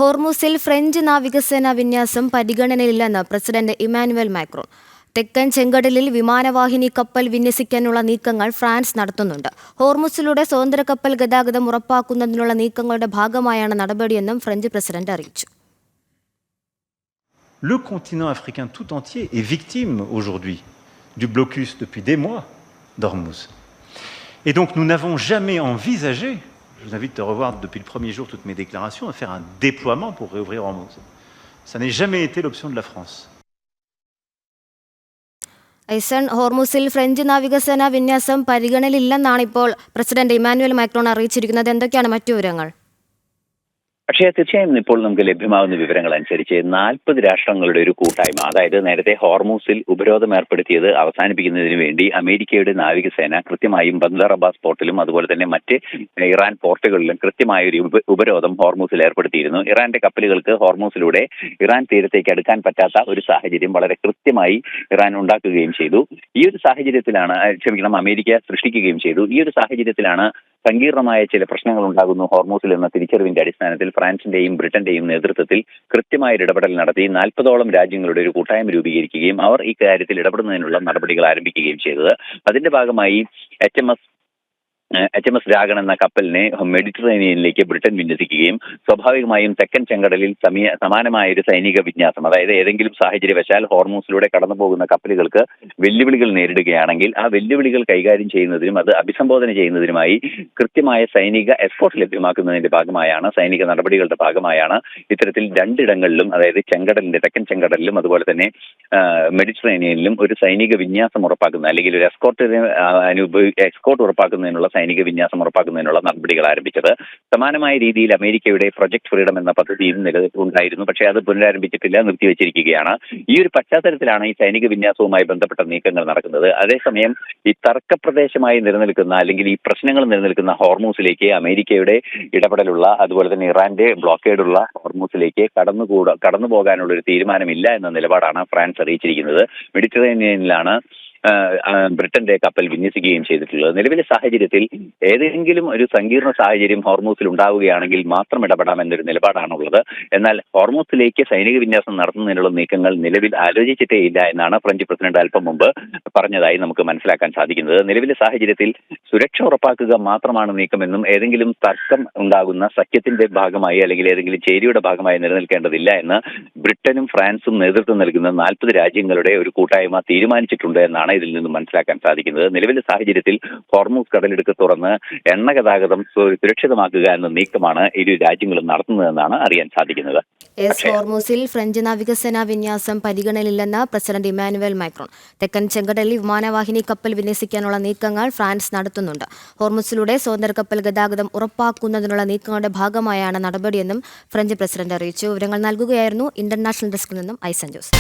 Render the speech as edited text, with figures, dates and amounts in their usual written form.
ഹോർമുസിൽ French നാവികസേന വിന്യാസം പരിഗണനയില്ലെന്ന് president Emmanuel Macron. തെക്കൻ ചെങ്കടലിൽ വിമാനവാഹിനി കപ്പൽ വിന്യസിക്കാനുള്ള നീക്കങ്ങൾ ഫ്രാൻസ് നടത്തുന്നുണ്ട്. ഹോർമുസിലൂടെ സ്വതന്ത്ര കപ്പൽ ഗതാഗതം ഉറപ്പാക്കുന്നതിനുള്ള നീക്കങ്ങളുടെ ഭാഗമായാണ് നടപടിയെന്നും ഫ്രഞ്ച് പ്രസിഡന്റ് അറിയിച്ചു. Le continent africain tout entier est victime aujourd'hui du blocus depuis des mois d'Ormuz. Et donc nous n'avons jamais envisagé, je vous invite à revoir depuis le premier jour toutes mes déclarations, à faire un déploiement pour réouvrir Ormuz. Ça n'a jamais été l'option de la France. ഹോർമുസിൽ French നാവികസേന വിന്യാസം പരിഗണനയില്ലെന്നാണ് ഇപ്പോൾ president Emmanuel Macron അറിയിച്ചിരിക്കുന്നത്. എന്തൊക്കെയാണ് മറ്റു വിവരങ്ങൾ? പക്ഷേ തീർച്ചയായും ഇപ്പോൾ നമുക്ക് ലഭ്യമാകുന്ന വിവരങ്ങൾ അനുസരിച്ച് 40 രാഷ്ട്രങ്ങളുടെ ഒരു കൂട്ടായ്മ, അതായത് നേരത്തെ ഹോർമൂസിൽ ഉപരോധം ഏർപ്പെടുത്തിയത് അവസാനിപ്പിക്കുന്നതിന് വേണ്ടി അമേരിക്കയുടെ നാവികസേന കൃത്യമായും ബന്ദർ അബ്ബാസ് പോർട്ടിലും അതുപോലെ തന്നെ മറ്റ് ഇറാൻ പോർട്ടുകളിലും കൃത്യമായ ഒരു ഉപരോധം ഹോർമൂസിൽ ഏർപ്പെടുത്തിയിരുന്നു. ഇറാന്റെ കപ്പലുകൾക്ക് ഹോർമൂസിലൂടെ ഇറാൻ തീരത്തേക്ക് അടുക്കാൻ പറ്റാത്ത ഒരു സാഹചര്യം വളരെ കൃത്യമായി ഇറാൻ ഉണ്ടാക്കുകയും ചെയ്തു. ഈ ഒരു സാഹചര്യത്തിലാണ് അമേരിക്ക സൃഷ്ടിക്കുകയും ചെയ്തു. ഈ ഒരു സാഹചര്യത്തിലാണ് സങ്കീർണമായ ചില പ്രശ്നങ്ങൾ ഉണ്ടാകുന്നു ഹോർമൂസിൽ എന്ന തിരിച്ചറിവിന്റെ അടിസ്ഥാനത്തിൽ ഫ്രാൻസിന്റെയും ബ്രിട്ടന്റെയും നേതൃത്വത്തിൽ കൃത്യമായ ഇടപെടൽ നടത്തി 40ഓളം രാജ്യങ്ങളുടെ ഒരു കൂട്ടായ്മ രൂപീകരിക്കുകയും അവർ ഈ കാര്യത്തിൽ ഇടപെടുന്നതിനുള്ള നടപടികൾ ആരംഭിക്കുകയും ചെയ്തത്. അതിന്റെ ഭാഗമായി HMS രാഗൺ എന്ന കപ്പലിനെ മെഡിറ്ററേനിയനിലേക്ക് ബ്രിട്ടൻ വിന്യസിക്കുകയും സ്വാഭാവികമായും തെക്കൻ ചെങ്കടലിൽ സമാനമായ ഒരു സൈനിക വിന്യാസം, അതായത് ഏതെങ്കിലും സാഹചര്യവശാൽ ഹോർമൂസിലൂടെ കടന്നു പോകുന്ന കപ്പലുകൾക്ക് വെല്ലുവിളികൾ നേരിടുകയാണെങ്കിൽ ആ വെല്ലുവിളികൾ കൈകാര്യം ചെയ്യുന്നതിനും അത് അഭിസംബോധന ചെയ്യുന്നതിനുമായി കൃത്യമായ സൈനിക എസ്കോർട്ട് ലഭ്യമാക്കുന്നതിന്റെ ഭാഗമായാണ്, സൈനിക നടപടികളുടെ ഭാഗമായാണ് ഇത്തരത്തിൽ രണ്ടിടങ്ങളിലും, അതായത് തെക്കൻ ചെങ്കടലിലും അതുപോലെ തന്നെ മെഡിറ്ററേനിയനിലും ഒരു സൈനിക വിന്യാസം ഉറപ്പാക്കുന്ന അല്ലെങ്കിൽ ഒരു എസ്കോർട്ട് ഉറപ്പാക്കുന്നതിനുള്ള സൈനിക വിന്യാസം ഉറപ്പാക്കുന്നതിനുള്ള നടപടികൾ ആരംഭിച്ചത്. സമാനമായ രീതിയിൽ അമേരിക്കയുടെ പ്രൊജക്ട് ഫ്രീഡം എന്ന പദ്ധതിയും നിലനിൽപ്പുണ്ടായിരുന്നു. പക്ഷേ അത് പുനരാരംഭിച്ചിട്ടില്ല, നിർത്തിവെച്ചിരിക്കുകയാണ്. ഈ ഒരു പശ്ചാത്തലത്തിലാണ് ഈ സൈനിക വിന്യാസവുമായി ബന്ധപ്പെട്ട നീക്കങ്ങൾ നടക്കുന്നത്. അതേസമയം ഈ തർക്കപ്രദേശമായി നിലനിൽക്കുന്ന അല്ലെങ്കിൽ ഈ പ്രശ്നങ്ങൾ നിലനിൽക്കുന്ന ഹോർമൂസിലേക്ക് അമേരിക്കയുടെ ഇടപെടലുള്ള അതുപോലെ തന്നെ ഇറാന്റെ ബ്ലോക്കേഡുള്ള ഹോർമൂസിലേക്ക് കടന്നു പോകാനുള്ള ഒരു തീരുമാനമില്ല എന്ന നിലപാടാണ് ഫ്രാൻസ് അറിയിച്ചിരിക്കുന്നത്. മെഡിറ്ററേനിയനിലാണ് ബ്രിട്ടന്റെ കപ്പൽ വിന്യസിക്കുകയും ചെയ്തിട്ടുള്ളത്. നിലവിലെ സാഹചര്യത്തിൽ ഏതെങ്കിലും ഒരു സങ്കീർണ സാഹചര്യം ഹോർമൂസിൽ ഉണ്ടാവുകയാണെങ്കിൽ മാത്രം ഇടപെടാമെന്നൊരു നിലപാടാണുള്ളത്. എന്നാൽ ഹോർമൂസിലേക്ക് സൈനിക വിന്യാസം നടത്തുന്നതിനുള്ള നീക്കങ്ങൾ നിലവിൽ ആലോചിച്ചിട്ടേ ഇല്ല എന്നാണ് ഫ്രഞ്ച് പ്രസിഡന്റ് അല്പം മുമ്പ് പറഞ്ഞതായി നമുക്ക് മനസ്സിലാക്കാൻ സാധിക്കുന്നത്. നിലവിലെ സാഹചര്യത്തിൽ സുരക്ഷ ഉറപ്പാക്കുക മാത്രമാണ് നീക്കമെന്നും ഏതെങ്കിലും തർക്കം ഉണ്ടാകുന്ന സഖ്യത്തിന്റെ ഭാഗമായി അല്ലെങ്കിൽ ഏതെങ്കിലും ചേരിയുടെ ഭാഗമായി നിലനിൽക്കേണ്ടതില്ല എന്ന് ബ്രിട്ടനും ഫ്രാൻസും നേതൃത്വം നൽകുന്ന 40 രാജ്യങ്ങളുടെ ഒരു കൂട്ടായ്മ തീരുമാനിച്ചിട്ടുണ്ട് എന്നാണ് ഇതിൽ നിന്നും മനസ്സിലാക്കാൻ സാധിക്കുന്നത്. നിലവിലെ സാഹചര്യത്തിൽ ഹോർമൂസ് കടലിടുക്ക് തുറന്ന് എണ്ണ ഗതാഗതം സുരക്ഷിതമാക്കുക എന്ന നീക്കമാണ് ഇരു രാജ്യങ്ങളും നടത്തുന്നതെന്നാണ് അറിയാൻ സാധിക്കുന്നത്. ഹോർമൂസിൽ ഫ്രഞ്ച് നാവികസേന വിന്യാസം പരിഗണനയില്ലെന്ന് പ്രസിഡന്റ് ഇമ്മാനുവൽ മാക്രോൺ. തെക്കൻ ചെങ്കടലിൽ വിമാനവാഹിനി കപ്പൽ വിന്യസിക്കാനുള്ള നീക്കങ്ങൾ ഫ്രാൻസ് നടത്തുന്നുണ്ട്. ഹോർമൂസിലൂടെ സ്വതന്ത്ര കപ്പൽ ഗതാഗതം ഉറപ്പാക്കുന്നതിനുള്ള നീക്കങ്ങളുടെ ഭാഗമായാണ് നടപടിയെന്നും ഫ്രഞ്ച് പ്രസിഡന്റ് അറിയിച്ചു. വിവരങ്ങൾ നൽകുകയായിരുന്നു ഇന്റർനാഷണൽ ഡെസ്കിൽ നിന്നും ഐസൻ ജോസ്.